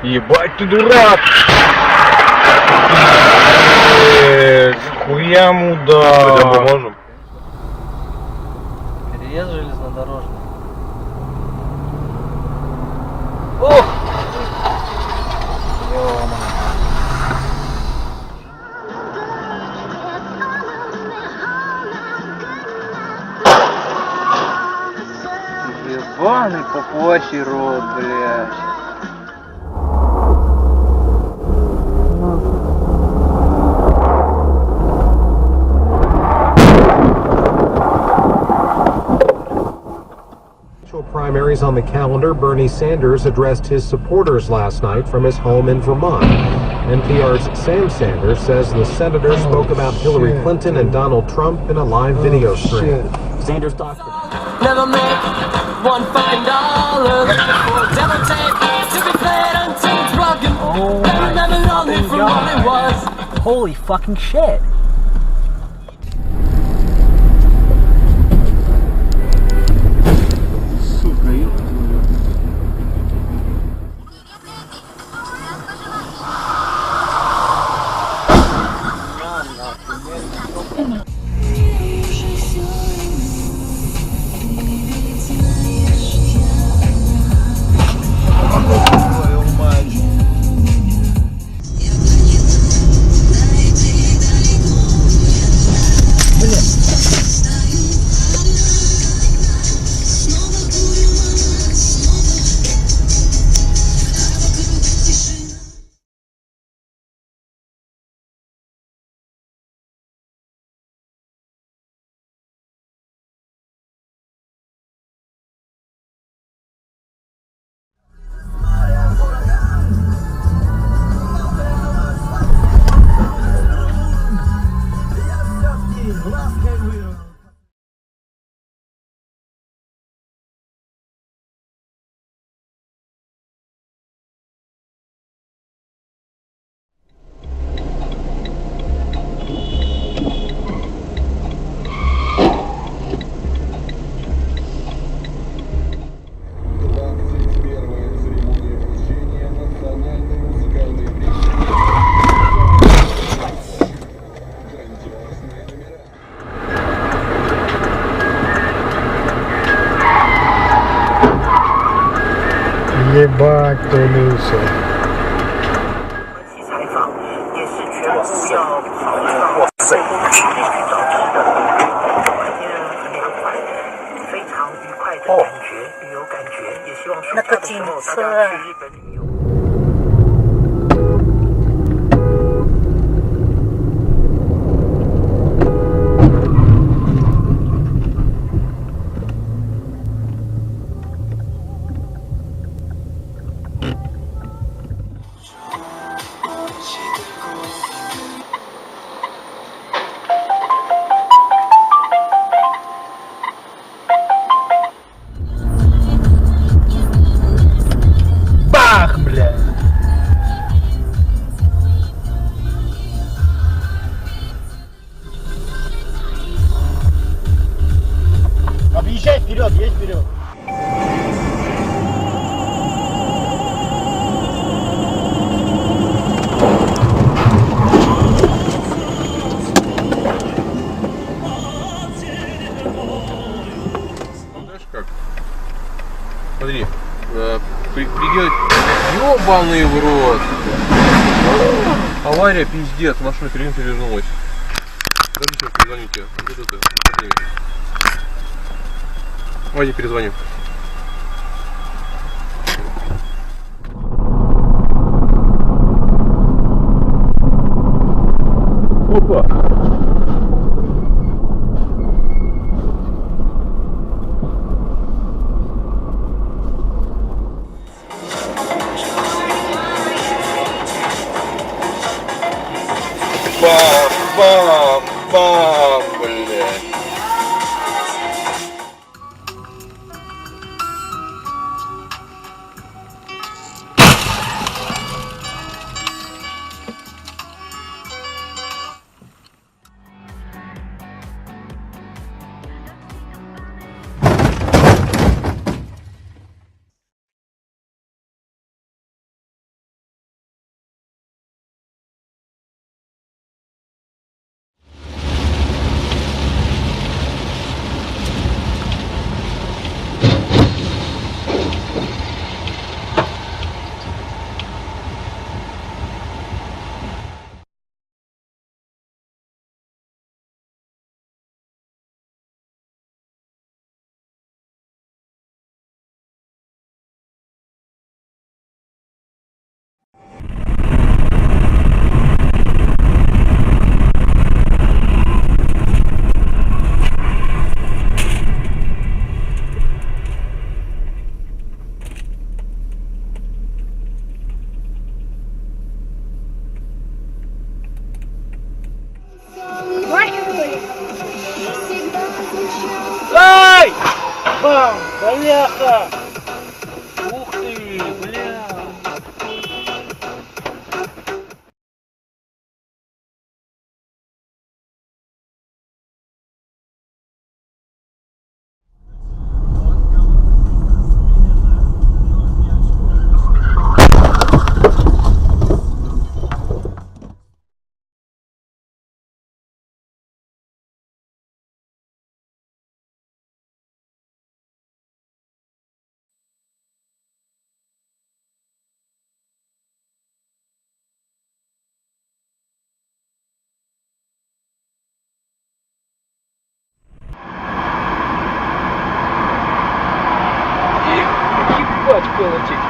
Ебать ты дурак! Хуя мудак! Пойдем поможем. Переезд железнодорожный. Ох! Ё-моё. Ебаный попуачий рот, блядь. Primaries on the calendar, Bernie Sanders addressed his supporters last night from his home in Vermont. NPR's Sam Sanders says the senator spoke about Hillary Clinton and Donald Trump in a live video stream. Sanders talked. Never make one fine dollar. Devil tape to be played until it's broken. Never known it for what it was. Holy fucking shit. Ебать тулился. 采访也是全部要哇塞，去找真的，很凉快，非常愉快的感觉，旅游感觉，也希望暑假的时候大家去日本旅游。Бах, бля! Объезжай вперед, едь вперед! Знаешь как? Смотри, приедет. Ёбаный в рот! Авария, пиздец, машина перевернулась. Подожди, сейчас перезвоню тебе. Вот это, Ваня, перезвоню. Опа! Бам, бам, бам, блядь. Бляха! Ух ты, бля! Ебать, колотить.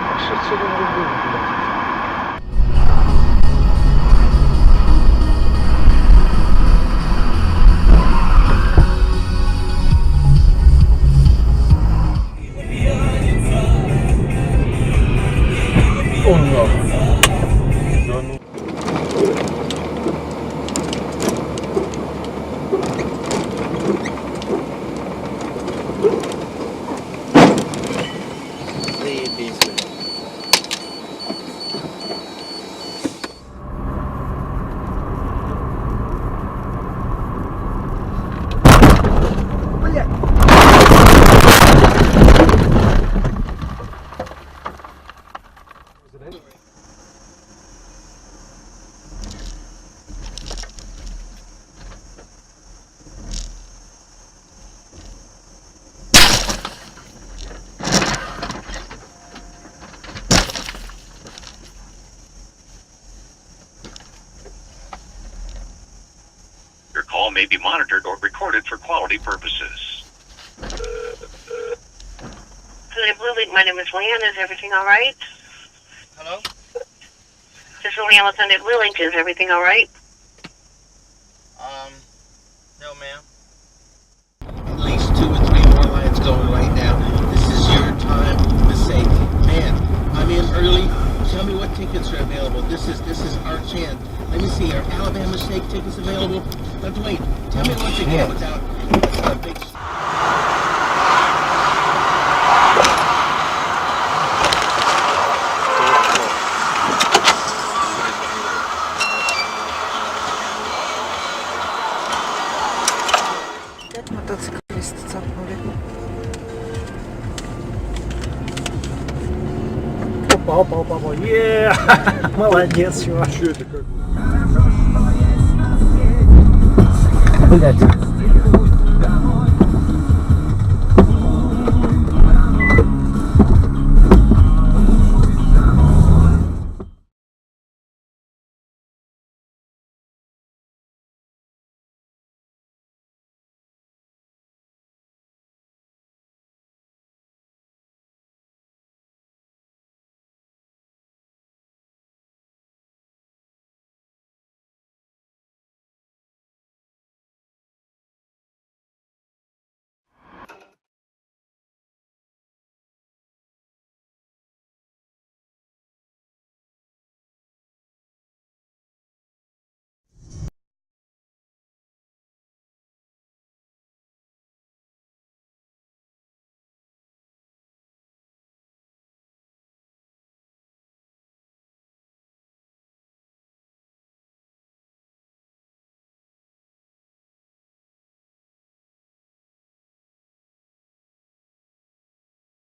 А що це він робив, блядь? О, нахуй. Да ну. Заебись, блядь. Your call may be monitored or recorded for quality purposes. Blue League, my name is Leanne. Is everything all right? Hello? This is Leanne with Sunday Blue League. Is everything all right? No, ma'am. At least 2 or 3 more lines going right now. This is your time to say, man, I'm in early. Tell me what tickets are available. This is our chance. Let me see. Are Alabama Steak tickets available? Let's wait. Tell me once again without a big. Опять мотоциклисты цапнули. Опа. Молодец, чувак. Что это как? Блять.